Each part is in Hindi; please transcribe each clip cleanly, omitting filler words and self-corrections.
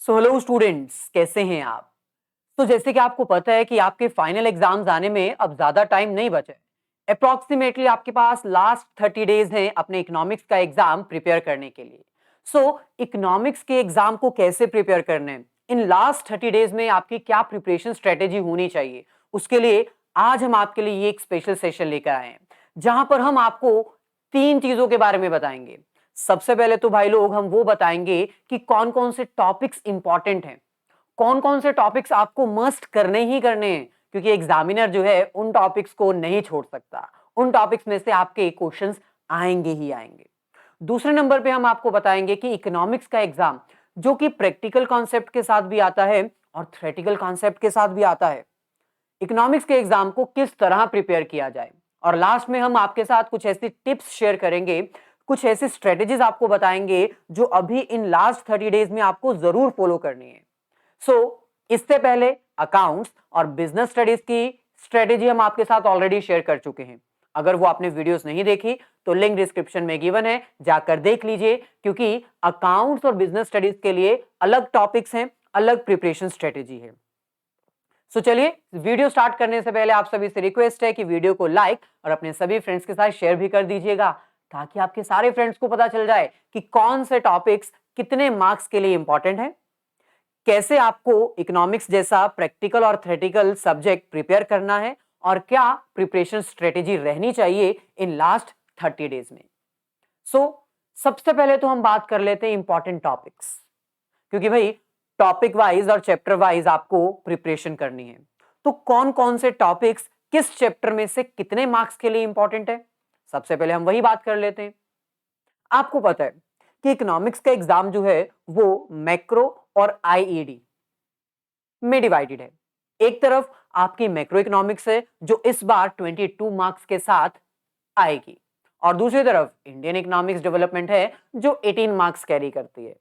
सो हेलो स्टूडेंट्स, कैसे हैं आप? तो जैसे कि आपको पता है कि आपके फाइनल एग्जाम्स आने में अब ज्यादा टाइम नहीं बचा है। अप्रोक्सीमेटली आपके पास लास्ट 30 डेज हैं अपने इकोनॉमिक्स का एग्जाम प्रिपेयर करने के लिए। सो इकोनॉमिक्स के एग्जाम को कैसे प्रिपेयर करना है, इन लास्ट 30 डेज में आपकी क्या प्रिपरेशन स्ट्रेटेजी होनी चाहिए, उसके लिए आज हम आपके लिए ये एक स्पेशल सेशन लेकर आए हैं जहां पर हम आपको तीन चीजों के बारे में बताएंगे। सबसे पहले तो भाई लोग हम वो बताएंगे कि कौन कौन से टॉपिक्स इंपॉर्टेंट हैं, कौन कौन से टॉपिक्स आपको मस्ट करने ही करने हैं, क्योंकि एग्जामिनर जो है उन टॉपिक्स को नहीं छोड़ सकता। उन टॉपिक्स में से आपके क्वेश्चंस आएंगे ही आएंगे। दूसरे नंबर पे हम आपको बताएंगे कि इकोनॉमिक्स का एग्जाम जो कि प्रैक्टिकल कॉन्सेप्ट के साथ भी आता है और थ्योरेटिकल कॉन्सेप्ट के साथ भी आता है, इकोनॉमिक्स के एग्जाम को किस तरह प्रिपेयर किया जाए। और लास्ट में हम आपके साथ कुछ ऐसी टिप्स शेयर करेंगे, कुछ ऐसी स्ट्रेटेजीज आपको बताएंगे जो अभी इन लास्ट 30 डेज में आपको जरूर फॉलो करनी है। इससे पहले अकाउंट्स और बिजनेस स्टडीज की स्ट्रेटेजी हम आपके साथ ऑलरेडी शेयर कर चुके हैं। अगर वो आपने वीडियोस नहीं देखी तो लिंक डिस्क्रिप्शन में गिवन है, जाकर देख लीजिए, क्योंकि अकाउंट्स और बिजनेस स्टडीज के लिए अलग टॉपिक्स हैं, अलग प्रिपरेशन स्ट्रेटेजी है। चलिए वीडियो स्टार्ट करने से पहले आप सभी से रिक्वेस्ट है कि वीडियो को लाइक और अपने सभी फ्रेंड्स के साथ शेयर भी कर दीजिएगा, ताकि आपके सारे फ्रेंड्स को पता चल जाए कि कौन से टॉपिक्स कितने मार्क्स के लिए इंपॉर्टेंट है, कैसे आपको इकोनॉमिक्स जैसा प्रैक्टिकल और थ्योरेटिकल सब्जेक्ट प्रिपेयर करना है और क्या प्रिपरेशन स्ट्रेटेजी रहनी चाहिए इन लास्ट 30 डेज में। सबसे पहले तो हम बात कर लेते हैं इंपॉर्टेंट टॉपिक्स, क्योंकि भाई टॉपिक वाइज और चैप्टर वाइज आपको प्रिपरेशन करनी है। तो कौन कौन से टॉपिक्स किस चैप्टर में से कितने मार्क्स के लिए इंपॉर्टेंट है, सबसे पहले हम वही बात कर लेते हैं। आपको पता है कि इकोनॉमिक्स का एग्जाम जो है वो मैक्रो और आईईडी में डिवाइडेड है। एक तरफ आपकी मैक्रो इकोनॉमिक्स है जो इस बार 22 मार्क्स के साथ आएगी, और दूसरी तरफ इंडियन इकोनॉमिक्स डेवलपमेंट है जो 18 मार्क्स कैरी करती है।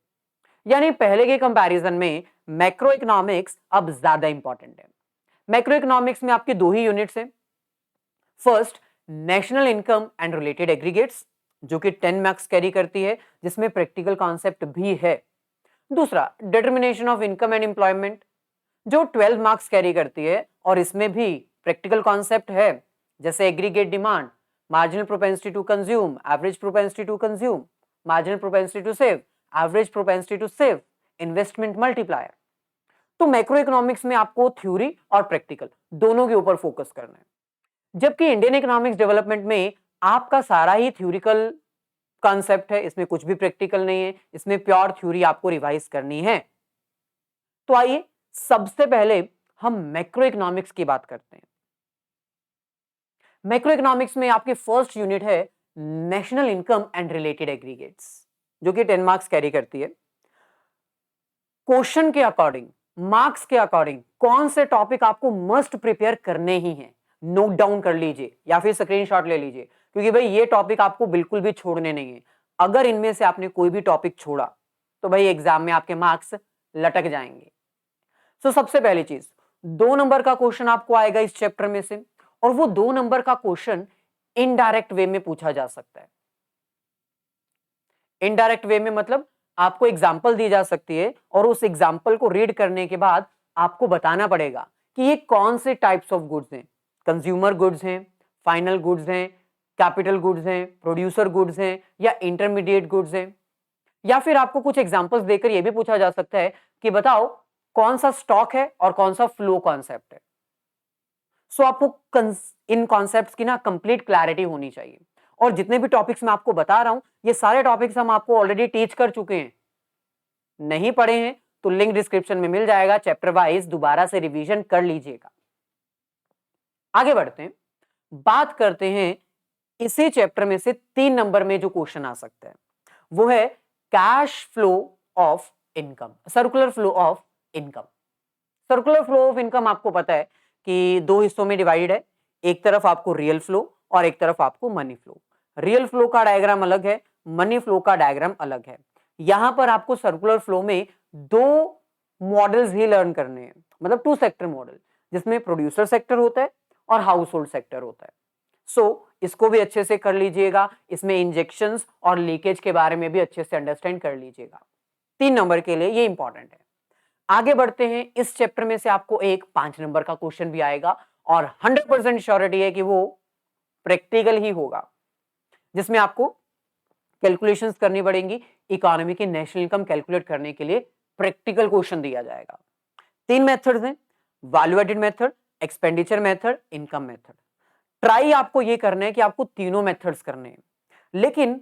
यानी पहले के कंपैरिजन में मैक्रो इकोनॉमिक्स अब ज्यादा इंपॉर्टेंट है। मैक्रो इकोनॉमिक्स में आपके दो ही यूनिट्स हैं। First, national income and related aggregates जो कि 10 मार्क्स कैरी करती है, जिसमें प्रैक्टिकल कॉन्सेप्ट भी है। दूसरा, determination of income and employment जो 12 मार्क्स कैरी करती है, और इसमें भी प्रैक्टिकल कॉन्सेप्ट है, जैसे aggregate demand, marginal propensity to consume, average propensity to consume, marginal propensity to save, average propensity to save, investment multiplier. तो मैक्रो इकोनॉमिक्स में आपको थ्योरी और प्रैक्टिकल दोनों के ऊपर फोकस करना है, जबकि इंडियन इकोनॉमिक्स डेवलपमेंट में आपका सारा ही थ्योरिकल कॉन्सेप्ट है, इसमें कुछ भी प्रैक्टिकल नहीं है, इसमें प्योर थ्योरी आपको रिवाइज करनी है। तो आइए सबसे पहले हम मैक्रो इकोनॉमिक्स की बात करते हैं। मैक्रो इकोनॉमिक्स में आपके फर्स्ट यूनिट है national income and related aggregates जो कि 10 मार्क्स कैरी करती है। क्वेश्चन के अकॉर्डिंग, मार्क्स के अकॉर्डिंग कौन से टॉपिक आपको मस्ट प्रिपेयर करने ही हैं, नोट डाउन कर लीजिए या फिर स्क्रीनशॉट ले लीजिए, क्योंकि भाई ये टॉपिक आपको बिल्कुल भी छोड़ने नहीं है। अगर इनमें से आपने कोई भी टॉपिक छोड़ा तो भाई एग्जाम में आपके मार्क्स लटक जाएंगे। सबसे पहली चीज, 2 नंबर का क्वेश्चन आपको आएगा इस चैप्टर में से, और वो 2 नंबर का क्वेश्चन इनडायरेक्ट वे में पूछा जा सकता है। इनडायरेक्ट वे में मतलब आपको एग्जाम्पल दी जा सकती है, और उस एग्जाम्पल को रीड करने के बाद आपको बताना पड़ेगा कि ये कौन से टाइप्स ऑफ गुड्स हैं, कंज्यूमर गुड्स हैं, फाइनल गुड्स हैं, कैपिटल गुड्स हैं, प्रोड्यूसर गुड्स हैं, या इंटरमीडिएट गुड्स हैं। या फिर आपको कुछ एग्जाम्पल्स देकर यह भी पूछा जा सकता है कि बताओ कौन सा स्टॉक है और कौन सा फ्लो कॉन्सेप्ट है। आपको इन कॉन्सेप्ट्स की ना कंप्लीट क्लैरिटी होनी चाहिए। और जितने भी टॉपिक्स मैं आपको बता रहा हूं, ये सारे टॉपिक्स हम आपको ऑलरेडी टीच कर चुके हैं। नहीं पढ़े हैं तो लिंक डिस्क्रिप्शन में मिल जाएगा, चैप्टर वाइज दोबारा से रिवीजन कर लीजिएगा। आगे बढ़ते हैं, बात करते हैं इसी चैप्टर में से 3 नंबर में जो क्वेश्चन आ सकता है वो है cash flow of income, circular flow of income. Circular flow of income आपको पता है कि 2 हिस्सों में डिवाइडेड है। एक तरफ आपको रियल फ्लो और एक तरफ आपको मनी फ्लो। रियल फ्लो का डायग्राम अलग है, मनी फ्लो का डायग्राम अलग है। यहां पर आपको सर्कुलर फ्लो में 2 मॉडल्स ही लर्न करने हैं, मतलब 2 सेक्टर मॉडल, जिसमें प्रोड्यूसर सेक्टर होता है और हाउस होल्ड सेक्टर होता है। इसको भी अच्छे से कर लीजिएगा, इसमें इंजेक्शंस और लीकेज के बारे में भी अच्छे से अंडरस्टैंड कर लीजिएगा। 3 नंबर के लिए ये इंपॉर्टेंट है। आगे बढ़ते हैं। इस चैप्टर में से आपको एक 5 नंबर का क्वेश्चन भी आएगा और 100% श्योरिटी है कि वो प्रैक्टिकल ही होगा, जिसमें आपको कैलकुलेशंस करनी पड़ेंगी। इकोनॉमी की नेशनल इनकम कैलकुलेट करने के लिए प्रैक्टिकल क्वेश्चन दिया जाएगा। 3 मेथड्स हैं, value added method, expenditure method, income method. Try आपको ये करना है कि आपको तीनों मेथड्स करने हैं, लेकिन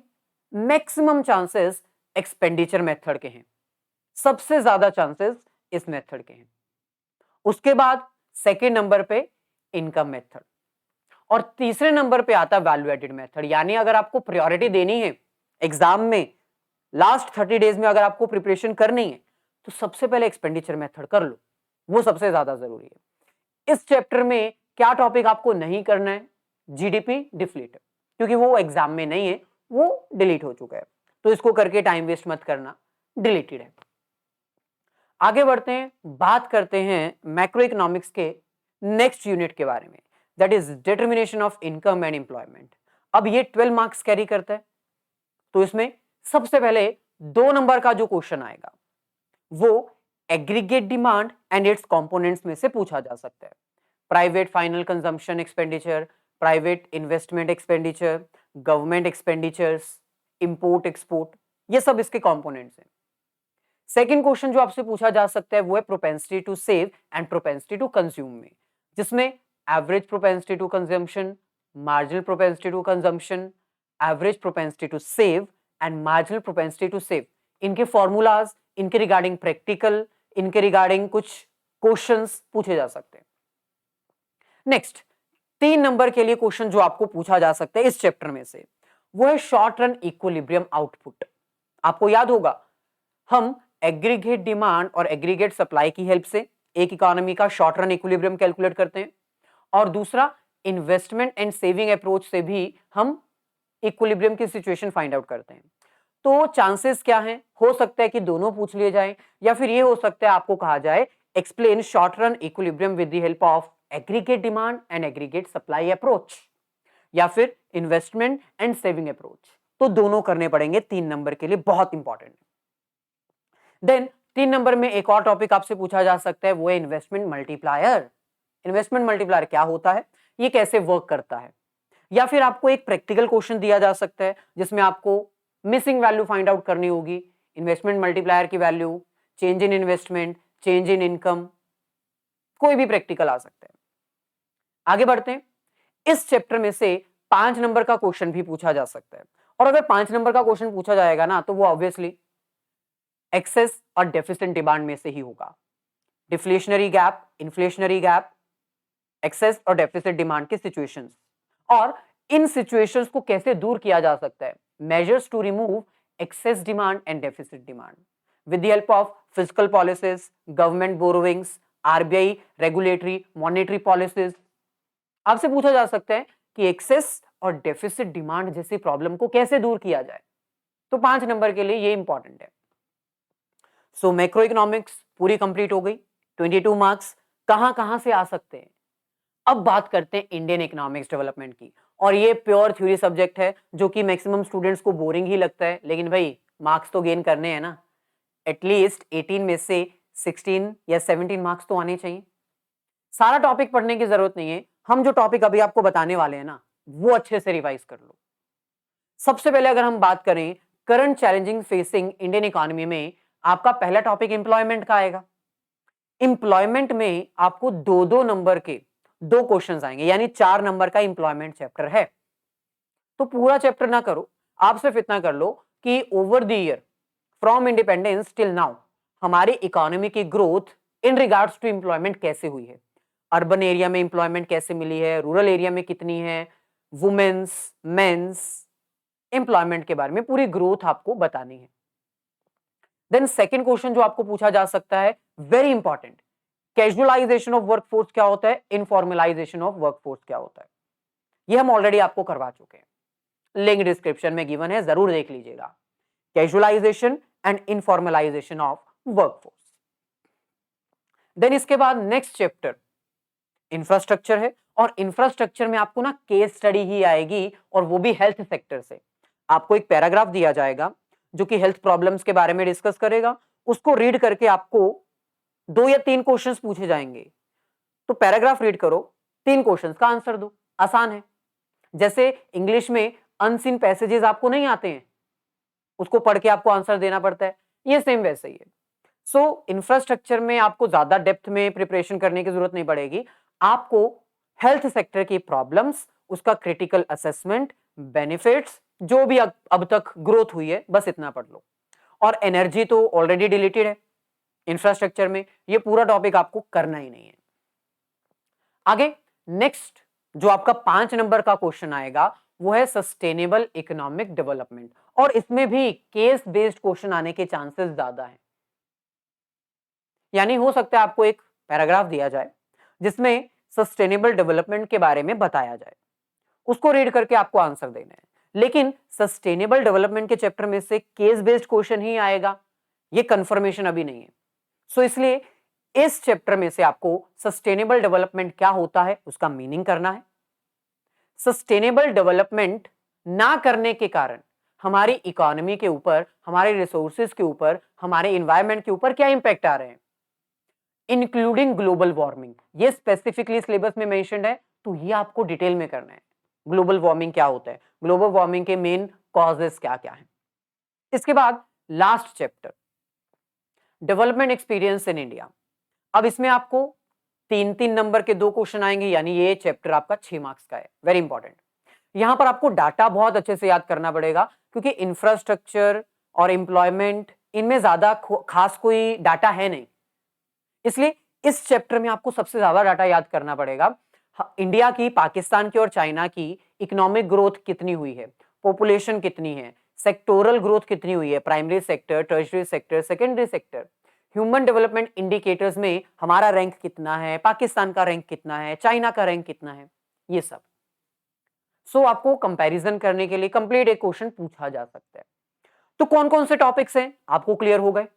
मैक्सिमम चांसेस एक्सपेंडिचर मेथड के हैं, सबसे ज्यादा चांसेस इस मेथड के हैं। उसके बाद सेकेंड नंबर पे इनकम मेथड और तीसरे नंबर पे आता है वैल्यू एडेड मेथड। यानी अगर आपको प्रायोरिटी देनी है एग्जाम में, लास्ट 30 डेज में अगर आपको प्रिपरेशन करनी है, तो सबसे पहले एक्सपेंडिचर मेथड कर लो, वो सबसे ज्यादा जरूरी है। इस चैप्टर में क्या टॉपिक आपको नहीं करना है? जीडीपी डिफ्लेट, क्योंकि वो एग्जाम में नहीं है, वो डिलीट हो चुका है, तो इसको करके टाइम वेस्ट मत करना, डिलीटेड है। आगे बढ़ते हैं, बात करते हैं मैक्रो इकोनॉमिक्स के नेक्स्ट यूनिट के बारे में, that is determination of income and employment. अब ये 12 मार्क्स कैरी करता है, तो इसमें सबसे पहले 2 नंबर का जो क्वेश्चन आएगा वो aggregate demand and it's components में से पूछा जा सकता है। Private final consumption expenditure, private investment expenditure, government expenditures, import export, ये सब इसके कंपोनेंट्स हैं। सेकंड क्वेश्चन जो आपसे पूछा जा सकता है वो है propensity to save and propensity to consume में, जिसमें average propensity to consumption, marginal propensity to consumption, average propensity to save and marginal propensity to save, इनके फॉर्मूलाज, इनके रिगार्डिंग प्रैक्टिकल, इनके रिगार्डिंग कुछ क्वेश्चंस पूछे जा सकते हैं। नेक्स्ट 3 नंबर के लिए क्वेश्चन जो आपको पूछा जा सकता है इस चैप्टर में से वो है शॉर्ट रन इक्विलिब्रियम आउटपुट। आपको याद होगा हम एग्रीगेट डिमांड और एग्रीगेट सप्लाई की हेल्प से एक इकोनॉमी का शॉर्ट रन इक्विलिब्रियम कैलकुलेट करते हैं, और दूसरा इन्वेस्टमेंट एंड सेविंग अप्रोच से भी हम इक्विलिब्रियम की सिचुएशन फाइंड आउट करते हैं। तो चांसेस क्या हैं? हो सकता है कि दोनों पूछ लिए जाए, या फिर ये हो सकता है आपको कहा जाए explain short run equilibrium with the help of aggregate demand and aggregate supply approach, या फिर इन्वेस्टमेंट एंड सेविंग अप्रोच। तो दोनों करने पड़ेंगे 3 नंबर के लिए, बहुत इंपॉर्टेंट। देन 3 नंबर में एक और टॉपिक आपसे पूछा जा सकता है, वो है इन्वेस्टमेंट मल्टीप्लायर। इन्वेस्टमेंट मल्टीप्लायर क्या होता है, ये कैसे वर्क करता है? या फिर आपको एक प्रैक्टिकल क्वेश्चन दिया जा सकता है जिसमें आपको मिसिंग वैल्यू फाइंड आउट करनी होगी, इन्वेस्टमेंट मल्टीप्लायर की value, change in investment, change in income, कोई भी प्रैक्टिकल आ सकता है। आगे बढ़ते हैं, इस चैप्टर में से 5 नंबर का क्वेश्चन भी पूछा जा सकता है, और अगर 5 नंबर का क्वेश्चन पूछा जाएगा ना, तो वो ऑब्वियसली एक्सेस और डेफिसिट डिमांड में से ही होगा। Deflationary gap, inflationary gap, excess और डेफिसिट डिमांड के सिचुएशंस, और इन सिचुएशंस को कैसे दूर किया जा सकता है, measures to remove excess demand and deficit demand with the help of physical policies, government borrowings, RBI regulatory monetary policies. आपसे पूछा जा सकता है कि एक्सेस और डेफिसिट डिमांड जैसी प्रॉब्लम को कैसे दूर किया जाए, तो 5 नंबर के लिए ये इंपॉर्टेंट है। सो मैक्रो इकोनॉमिक्स पूरी कंप्लीट हो गई। 22 मार्क्स कहां कहां से आ सकते हैं? अब बात करते हैं इंडियन इकोनॉमिक्स डेवलपमेंट की, और ये प्योर थ्योरी सब्जेक्ट है जो कि मैक्सिमम स्टूडेंट्स को बोरिंग ही लगता है, लेकिन भाई मार्क्स तो गेन करने हैं ना, एटलीस्ट 18 में से 16 या 17 मार्क्स तो आने चाहिए। सारा टॉपिक पढ़ने की जरूरत नहीं है, हम जो टॉपिक अभी आपको बताने वाले हैं ना, वो अच्छे से रिवाइज कर लो। सबसे पहले अगर हम बात करें current challenging facing Indian economy में, आपका पहला टॉपिक एम्प्लॉयमेंट का आएगा। एम्प्लॉयमेंट में आपको 2-2 नंबर के 2 क्वेश्चंस आएंगे, यानी 4 नंबर का एम्प्लॉयमेंट चैप्टर है। तो पूरा चैप्टर ना करो, आप सिर्फ इतना कर लो कि over the year from independence till now हमारी इकोनॉमी की growth in regards to employment कैसे हुई है, अर्बन एरिया में एम्प्लॉयमेंट कैसे मिली है, रूरल एरिया में कितनी है, वुमेन्स, मेंस, एम्प्लॉयमेंट के बारे में पूरी ग्रोथ आपको बतानी है। देन सेकंड क्वेश्चन जो आपको पूछा जा सकता है, very important, casualisation of workforce क्या होता है, इनफॉर्मलाइजेशन ऑफ वर्कफोर्स क्या होता है। ये हम ऑलरेडी आपको करवा चुके हैं, लिंक डिस्क्रिप्शन में गिवन है, जरूर देख लीजिएगा। Casualisation and informalisation of workforce. Then इसके बाद नेक्स्ट चैप्टर इंफ्रास्ट्रक्चर है, और इंफ्रास्ट्रक्चर में आपको ना केस स्टडी ही आएगी, और वो भी हेल्थ सेक्टर से। आपको एक पैराग्राफ दिया जाएगा जो कि हेल्थ प्रॉब्लम्स के बारे में डिस्कस करेगा, उसको रीड करके आपको 2 या 3 क्वेश्चंस पूछे जाएंगे, तो पैराग्राफ रीड करो, 3 क्वेश्चंस का आंसर दो, आसान है। जैसे इंग्लिश में अनसीन पैसेजेस आपको नहीं आते हैं, उसको पढ़ के आपको आंसर देना पड़ता है, ये सेम वैसे ही है। सो इंफ्रास्ट्रक्चर में आपको ज्यादा डेप्थ में प्रिपरेशन करने की जरूरत नहीं पड़ेगी। आपको हेल्थ सेक्टर की प्रॉब्लम्स, उसका क्रिटिकल असेसमेंट, बेनिफिट्स, जो भी अब तक ग्रोथ हुई है, बस इतना पढ़ लो। और एनर्जी तो ऑलरेडी डिलीटेड है इंफ्रास्ट्रक्चर में, ये पूरा टॉपिक आपको करना ही नहीं है। आगे नेक्स्ट जो आपका 5 नंबर का क्वेश्चन आएगा वो है सस्टेनेबल इकोनॉमिक डेवलपमेंट, और इसमें भी केस बेस्ड क्वेश्चन आने के चांसेस ज्यादा हैं। यानी हो सकता है आपको एक पैराग्राफ दिया जाए जिसमें सस्टेनेबल डेवलपमेंट के बारे में बताया जाए, उसको रीड करके आपको आंसर देना है, लेकिन सस्टेनेबल डेवलपमेंट के चैप्टर में से केस बेस्ड क्वेश्चन ही आएगा, ये कंफर्मेशन अभी नहीं है। सो इसलिए इस चैप्टर में से आपको सस्टेनेबल डेवलपमेंट क्या होता है उसका मीनिंग करना है। सस्टेनेबल डेवलपमेंट ना करने के कारण हमारी इकोनॉमी के ऊपर, हमारे रिसोर्सेज के ऊपर, हमारे एनवायरनमेंट के ऊपर क्या इंपैक्ट आ रहे हैं, इंक्लूडिंग ग्लोबल वार्मिंग। ये स्पेसिफिकली सिलेबस में मेंशन्ड है, तो ये आपको डिटेल में करना है। ग्लोबल वार्मिंग क्या होता है, ग्लोबल वार्मिंग के मेन कॉजेस क्या क्या है। इसके बाद last chapter development experience in India. अब इसमें आपको 3-3 नंबर के 2 क्वेश्चन आएंगे, यानी ये चैप्टर आपका 6 मार्क्स का है, वेरी इंपॉर्टेंट। यहां पर आपको डाटा बहुत अच्छे से याद करना पड़ेगा, क्योंकि इंफ्रास्ट्रक्चर और एम्प्लॉयमेंट इनमें ज्यादा खास कोई डाटा है नहीं, इसलिए इस चैप्टर में आपको सबसे ज्यादा डाटा याद करना पड़ेगा। इंडिया की, पाकिस्तान की और चाइना की इकोनॉमिक ग्रोथ कितनी हुई है, पॉपुलेशन कितनी है, सेक्टोरल ग्रोथ कितनी हुई है, primary sector, tertiary sector, secondary sector, human development indicators में हमारा रैंक कितना है, पाकिस्तान का रैंक कितना है, चाइना का रैंक कितना है, ये सब। सो आपको कंपैरिजन करने के लिए कंप्लीट एक क्वेश्चन पूछा जा सकता है। तो कौन कौन से टॉपिक्स हैं आपको क्लियर हो गए?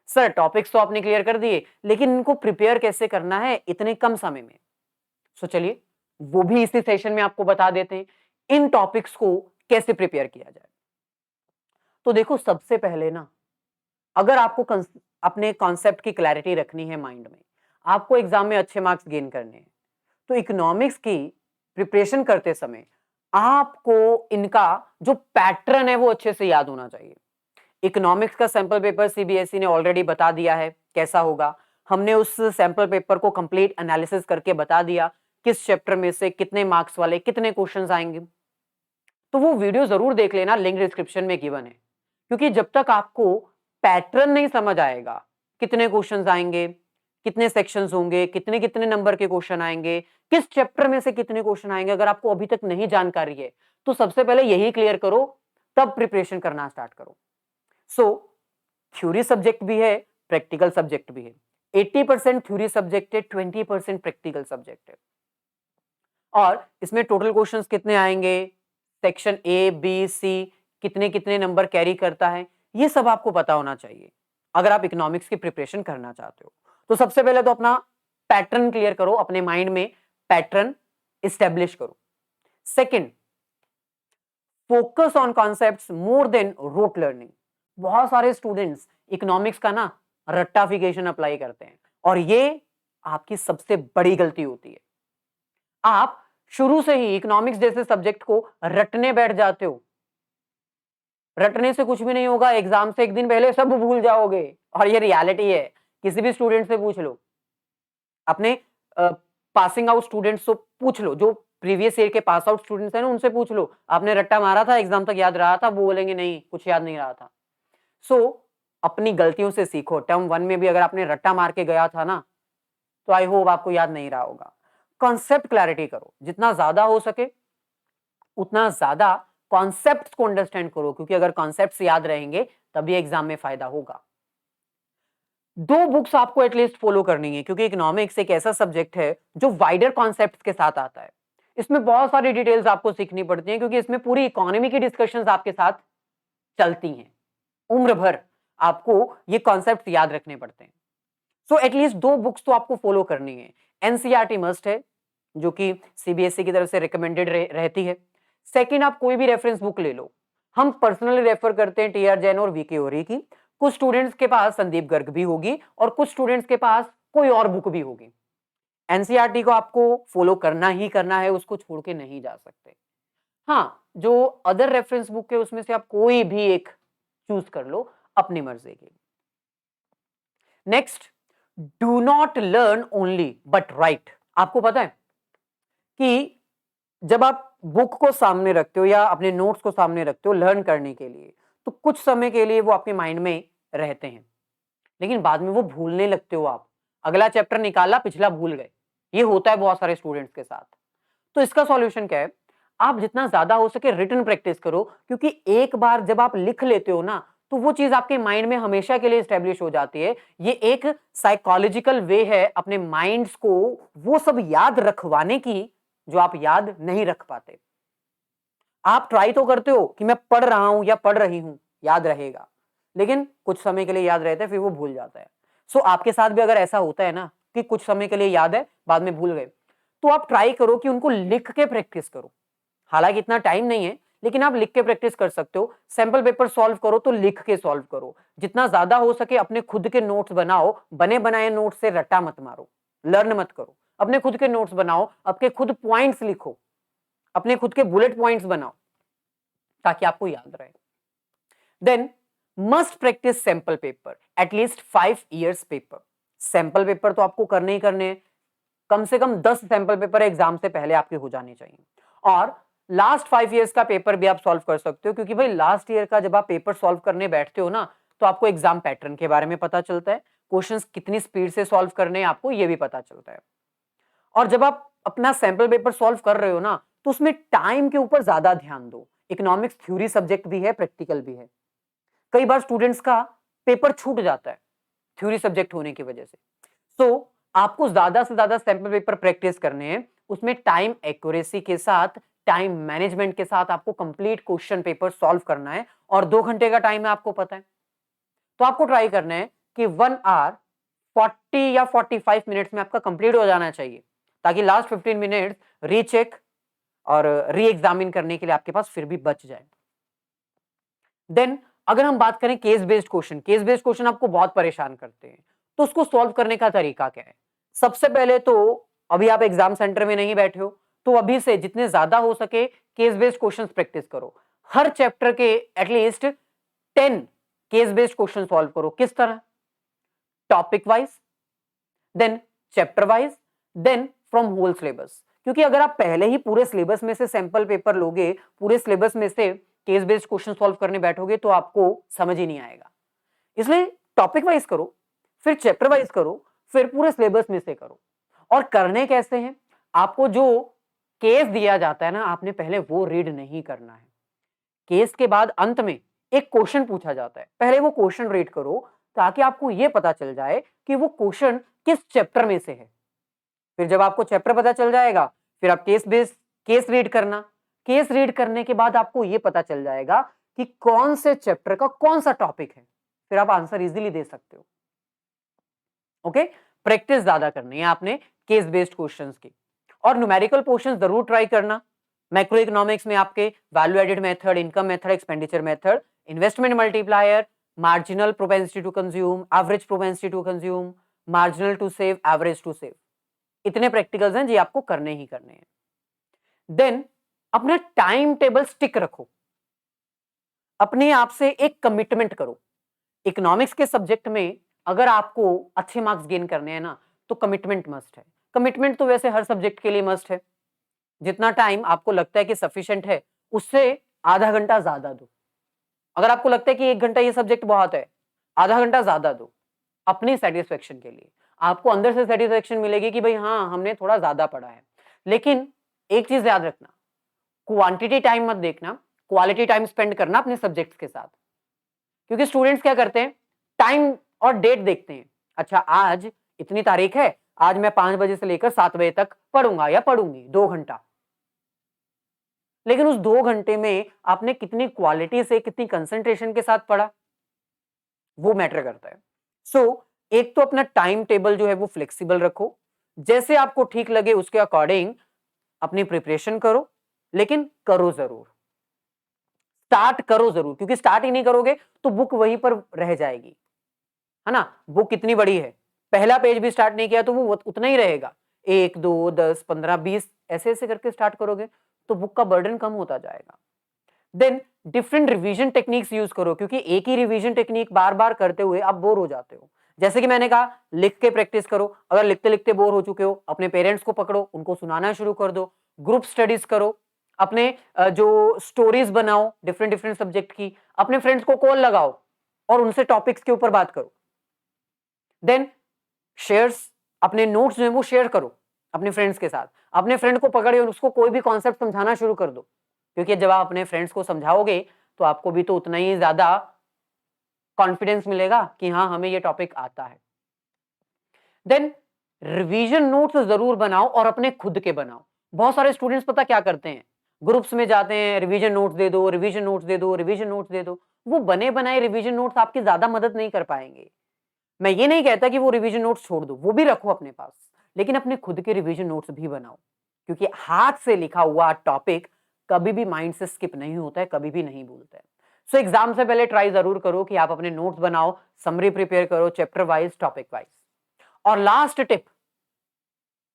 सर टॉपिक्स तो आपने क्लियर कर दिए, लेकिन इनको प्रिपेयर कैसे करना है इतने कम समय में? सो चलिए वो भी इसी सेशन में आपको बता देते हैं, इन टॉपिक्स को कैसे प्रिपेयर किया जाए। तो देखो, सबसे पहले ना, अगर आपको अपने कॉन्सेप्ट की क्लैरिटी रखनी है माइंड में, आपको एग्जाम में अच्छे मार्क्स गेन करने हैं, तो इकोनॉमिक्स की प्रिपरेशन करते समय आपको इनका जो पैटर्न है वो अच्छे से याद होना चाहिए। इकोनॉमिक्स का सैंपल पेपर सीबीएसई ने ऑलरेडी बता दिया है कैसा होगा, हमने उस सैंपल पेपर को कंप्लीट एनालिसिस करके बता दिया किस चैप्टर में से कितने मार्क्स वाले कितने क्वेश्चंस आएंगे। तो वो वीडियो जरूर देख लेना, लिंक डिस्क्रिप्शन में गिवन है। क्योंकि जब तक आपको पैटर्न नहीं समझ आएगा, कितने क्वेश्चंस आएंगे, कितने सेक्शंस होंगे, कितने कितने नंबर के क्वेश्चन आएंगे, किस चैप्टर में से कितने क्वेश्चन आएंगे, अगर आपको अभी तक नहीं जानकारी है, तो सबसे पहले यही क्लियर करो, तब प्रिपरेशन करना स्टार्ट करो। सो थ्योरी सब्जेक्ट भी है, प्रैक्टिकल सब्जेक्ट भी है। 80% थ्योरी सब्जेक्ट है, 20% प्रैक्टिकल सब्जेक्ट है। और इसमें टोटल क्वेश्चंस कितने आएंगे, सेक्शन ए बी सी कितने कितने नंबर कैरी करता है, ये सब आपको पता होना चाहिए अगर आप इकोनॉमिक्स की प्रिपरेशन करना चाहते हो। तो सबसे पहले तो अपना पैटर्न क्लियर करो, अपने माइंड में पैटर्न इस्टेब्लिश करो। Second, focus on concepts more than rote learning. बहुत सारे स्टूडेंट्स इकोनॉमिक्स का ना रट्टाफिकेशन अप्लाई करते हैं, और ये आपकी सबसे बड़ी गलती होती है। आप शुरू से ही इकोनॉमिक्स जैसे सब्जेक्ट को रटने बैठ जाते हो। रटने से कुछ भी नहीं होगा, एग्जाम से एक दिन पहले सब भूल जाओगे, और ये रियलिटी है। किसी भी स्टूडेंट से पूछ लो, अपने पासिंग आउट स्टूडेंट्स से पूछ लो, जो प्रीवियस ईयर के पास आउट स्टूडेंट्स हैं ना, उनसे पूछ लो आपने रट्टा मारा था, एग्जाम तक याद रहा था? वो बोलेंगे नहीं, कुछ याद नहीं रहा था। सो अपनी गलतियों से सीखो। टर्म 1 में भी अगर आपने रट्टा मार के गया था ना, तो आई होप आपको याद नहीं रहा होगा। कॉन्सेप्ट क्लैरिटी करो, जितना ज्यादा हो सके उतना ज्यादा कॉन्सेप्ट्स को अंडरस्टैंड करो, क्योंकि अगर कॉन्सेप्ट्स याद रहेंगे तभी एग्जाम में फायदा होगा। 2 बुक्स आपको एटलीस्ट फॉलो करनी है, क्योंकि इकोनॉमिक्स एक ऐसा सब्जेक्ट है जो वाइडर कॉन्सेप्ट्स के साथ आता है। इसमें बहुत सारी डिटेल्स आपको सीखनी पड़ती हैं, क्योंकि इसमें पूरी इकोनॉमी की डिस्कशंस आपके साथ चलती हैं। उम्र भर आपको ये कॉन्सेप्ट याद रखने पड़ते हैं। सो एटलीस्ट 2 बुक्स तो आपको फॉलो करनी है। एनसीईआरटी मस्ट है, जो कि सीबीएसई की तरफ से रिकमेंडेड रहती है। सेकंड, आप कोई भी रेफरेंस बुक ले लो। हम पर्सनली रेफर करते हैं टीआर जैन और वीके ओरी की। कुछ स्टूडेंट्स के पास संदीप गर्ग भी होगी और कुछ स्टूडेंट्स के पास कोई और बुक भी होगी। एनसीईआरटी को आपको फॉलो करना ही करना है, उसको छोड़ के नहीं जा सकते। हाँ, जो अदर रेफरेंस बुक है उसमें से आप कोई भी एक चूज कर लो अपनी मर्जी की। Next, do not learn only but right. आपको पता है कि जब आप बुक को सामने रखते हो या अपने नोट्स को सामने रखते हो लर्न करने के लिए, तो कुछ समय के लिए वो आपके माइंड में रहते हैं, लेकिन बाद में वो भूलने लगते हो आप। अगला चैप्टर निकाला, पिछला भूल गए। ये होता है बहुत सारे स्टूडेंट्स के साथ। तो इसका सॉल्यूशन क्या है? आप जितना ज्यादा हो सके रिटन प्रैक्टिस करो, क्योंकि एक बार जब आप लिख लेते हो ना, तो वो चीज आपके माइंड में हमेशा के लिए स्टैब्लिश हो जाती है। ये एक साइकोलॉजिकल वे है अपने माइंड्स को वो सब याद रखवाने की जो आप याद नहीं रख पाते। आप ट्राई तो करते हो कि मैं पढ़ रहा हूं या पढ़ रही हूं, याद रहेगा, लेकिन कुछ समय के लिए याद रहता है, फिर वो भूल जाता है। सो आपके साथ भी अगर ऐसा होता है ना कि कुछ समय के लिए याद है, बाद में भूल गए, तो आप ट्राई करो कि उनको लिख के प्रैक्टिस करो। हालांकि इतना टाइम नहीं है, लेकिन आप लिख के प्रैक्टिस कर सकते हो। सैंपल पेपर सॉल्व करो तो लिख के सॉल्व करो। जितना ज्यादा हो सके अपने खुद के नोट्स बनाओ। बने बनाए नोट्स से रट्टा मत मारो, लर्न मत करो। अपने खुद के नोट्स बनाओ, अपने खुद पॉइंट्स लिखो, अपने खुद के बुलेट पॉइंट्स बनाओ ताकि आपको याद रहे। Then must practice sample paper at least 5 years paper. Sample paper तो आपको करने ही करने हैं। कम से कम 10 सैंपल पेपर एग्जाम से पहले आपके हो जाने चाहिए। और लास्ट 5 years का पेपर भी आप सॉल्व कर सकते हो, क्योंकि भाई लास्ट ईयर का जब आप पेपर सॉल्व करने बैठते हो ना, तो आपको एग्जाम पैटर्न के बारे में पता चलता है, क्वेश्चंस कितनी स्पीड से सॉल्व करने हैं आपको ये भी पता चलता है। और जब आप अपना सैंपल पेपर सॉल्व कर रहे हो ना, तो उसमें टाइम के ऊपर ज्यादा ध्यान दो। इकोनॉमिक्स थ्योरी सब्जेक्ट भी है, प्रैक्टिकल भी है। कई बार स्टूडेंट्स का पेपर छूट जाता है थ्योरी सब्जेक्ट होने की वजह से। तो आपको ज्यादा से ज्यादा सैंपल पेपर प्रैक्टिस करने हैं, उसमें टाइम एक्यूरेसी के साथ, टाइम मैनेजमेंट के साथ आपको कंप्लीट क्वेश्चन पेपर सॉल्व करना है। और 2 घंटे का टाइम है, आपको पता है। तो आपको ट्राई करना है कि 1 hour 40 या 45 मिनट्स में आपका कंप्लीट हो जाना चाहिए, ताकि लास्ट 15 मिनट्स रीचेक और री एग्जामिन करने के लिए आपके पास फिर भी बच जाए। देन अगर हम बात करें case based question, case based question आपको बहुत परेशान करते हैं, तो उसको सॉल्व करने का तरीका क्या है? सबसे पहले तो अभी आप एग्जाम सेंटर में नहीं बैठे हो, तो अभी से जितने ज्यादा हो सके केस बेस्ड क्वेश्चंस प्रैक्टिस करो। हर चैप्टर के at least 10 case based question solve करो। किस तरह? Topic wise, then chapter wise, then from whole syllabus. क्योंकि अगर आप पहले ही पूरे सिलेबस में से सैंपल पेपर लोगे, पूरे सिलेबस में से केस बेस्ड क्वेश्चन सॉल्व करने बैठोगे, तो आपको समझ ही नहीं आएगा। इसलिए टॉपिक वाइज करो, फिर चैप्टर वाइज करो, फिर पूरे सिलेबस में से करो। और करने कैसे हैं? आपको जो केस दिया जाता है ना, आपने पहले वो रीड नहीं करना है। केस के बाद अंत में एक क्वेश्चन पूछा जाता है, पहले वो क्वेश्चन रीड करो, ताकि आपको यह पता चल जाए कि वो क्वेश्चन किस चैप्टर में से है। फिर जब आपको चैप्टर पता चल जाएगा, फिर आप केस बेस्ड केस रीड करना। केस रीड करने के बाद आपको यह पता चल जाएगा कि कौन से चैप्टर का कौन सा टॉपिक है, फिर आप आंसर इजीली दे सकते हो। ओके, प्रैक्टिस ज्यादा करनी है आपने केस बेस्ड क्वेश्चंस की। और न्यूमेरिकल पोर्शन जरूर ट्राई करना। मैक्रो इकोनॉमिक्स में आपके value added method, income method, expenditure method, investment multiplier, marginal propensity to consume, average propensity to consume, marginal to save, average to save, इतने प्रैक्टिकल्स हैं जी आपको करने ही करने हैं। देन अपना टाइम टेबल स्टिक रखो, अपने आप से एक कमिटमेंट करो। इकोनॉमिक्स के सब्जेक्ट में अगर आपको अच्छे मार्क्स गेन करने हैं ना, तो कमिटमेंट मस्ट है। कमिटमेंट तो वैसे हर सब्जेक्ट के लिए मस्ट है। जितना टाइम आपको लगता है कि सफिशिएंट है, उससे आधा घंटा ज्यादा दो। अगर आपको लगता है कि 1 घंटा ये सब्जेक्ट बहुत है, आधा घंटा ज्यादा दो अपनी सेटिस्फेक्शन के लिए। आपको अंदर से सेटिस्फेक्शन मिलेगी कि भाई हाँ, हमने थोड़ा ज्यादा पढ़ा है। लेकिन एक चीज याद रखना, क्वांटिटी टाइम मत देखना, क्वालिटी टाइम स्पेंड करना अपने सब्जेक्ट्स के साथ। क्योंकि स्टूडेंट्स क्या करते हैं, टाइम और डेट देखते हैं। अच्छा, आज इतनी तारीख है, आज मैं 5 बजे से लेकर 7 बजे तक पढ़ूंगा या पढ़ूंगी 2 घंटा। लेकिन उस 2 घंटे में आपने कितनी क्वालिटी से, कितनी कंसंट्रेशन के साथ पढ़ा, वो मैटर करता है। एक तो अपना टाइम टेबल जो है वो फ्लेक्सिबल रखो, जैसे आपको ठीक लगे उसके अकॉर्डिंग अपनी प्रिपरेशन करो, लेकिन करो जरूर। स्टार्ट करो जरूर, क्योंकि स्टार्ट ही नहीं करोगे तो बुक वहीं पर रह जाएगी, है ना। बुक कितनी बड़ी है, पहला पेज भी स्टार्ट नहीं किया तो वो उतना ही रहेगा। 1 2 10 15 20 ऐसे ऐसे करके स्टार्ट करोगे तो बुक का बर्डन कम होता जाएगा। Then different revision techniques use करो, क्योंकि एक ही रिवीजन टेक्निक बार बार करते हुए आप बोर हो जाते हो। जैसे कि मैंने कहा, लिख के प्रैक्टिस करो। अगर लिखते लिखते बोर हो चुके हो, अपने पेरेंट्स को पकड़ो, उनको सुनाना शुरू कर दो। ग्रुप स्टडीज करो, अपने जो स्टोरीज बनाओ डिफरेंट डिफरेंट सब्जेक्ट की, अपने फ्रेंड्स को कॉल लगाओ और उनसे टॉपिक्स के ऊपर बात करो। देन शेयर्स, अपने नोट्स जो है वो शेयर करो अपने फ्रेंड्स के साथ। अपने फ्रेंड को पकड़े और उसको कोई भी कॉन्सेप्ट समझाना शुरू कर दो, क्योंकि जब आप अपने फ्रेंड्स को समझाओगे तो आपको भी तो उतना ही ज्यादा कॉन्फिडेंस मिलेगा कि हाँ, हमें ये टॉपिक आता है। देन रिवीजन नोट्स जरूर बनाओ और अपने खुद के बनाओ। बहुत सारे स्टूडेंट्स पता क्या करते हैं, ग्रुप्स में जाते हैं, रिवीजन नोट्स दे दो, रिवीजन नोट्स दे दो, रिवीजन नोट्स दे दो। वो बने बनाए रिवीजन नोट्स आपकी ज्यादा मदद नहीं कर पाएंगे। मैं ये नहीं कहता कि वो रिवीजन नोट्स छोड़ दो, वो भी रखो अपने पास, लेकिन अपने खुद के रिवीजन नोट्स भी बनाओ, क्योंकि हाथ से लिखा हुआ टॉपिक कभी भी माइंड से स्किप नहीं होता है, कभी भी नहीं भूलता है। सो एग्जाम से पहले ट्राई जरूर करो कि आप अपने नोट्स बनाओ, समरी प्रिपेयर करो, चैप्टर वाइज, टॉपिक वाइज। और लास्ट टिप,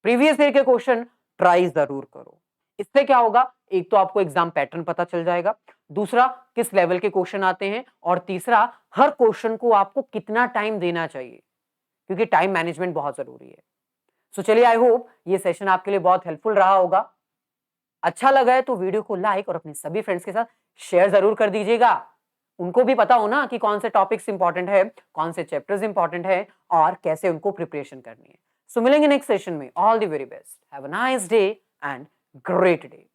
प्रीवियस ईयर के क्वेश्चन ट्राई जरूर करो। इससे क्या होगा, एक तो आपको एग्जाम पैटर्न पता चल जाएगा, दूसरा किस लेवल के क्वेश्चन आते हैं, और तीसरा हर क्वेश्चन को आपको कितना टाइम देना चाहिए, क्योंकि टाइम मैनेजमेंट बहुत जरूरी है। सो चलिए, आई होप ये सेशन आपके लिए बहुत हेल्पफुल रहा होगा। अच्छा लगा है तो वीडियो को लाइक और अपने सभी फ्रेंड्स के साथ शेयर जरूर कर दीजिएगा। उनको भी पता हो ना कि कौन से टॉपिक्स इंपॉर्टेंट है, कौन से चैप्टर्स इंपॉर्टेंट है और कैसे उनको प्रिपरेशन करनी है। सो मिलेंगे नेक्स्ट सेशन में। All the very best, have a nice day and great day.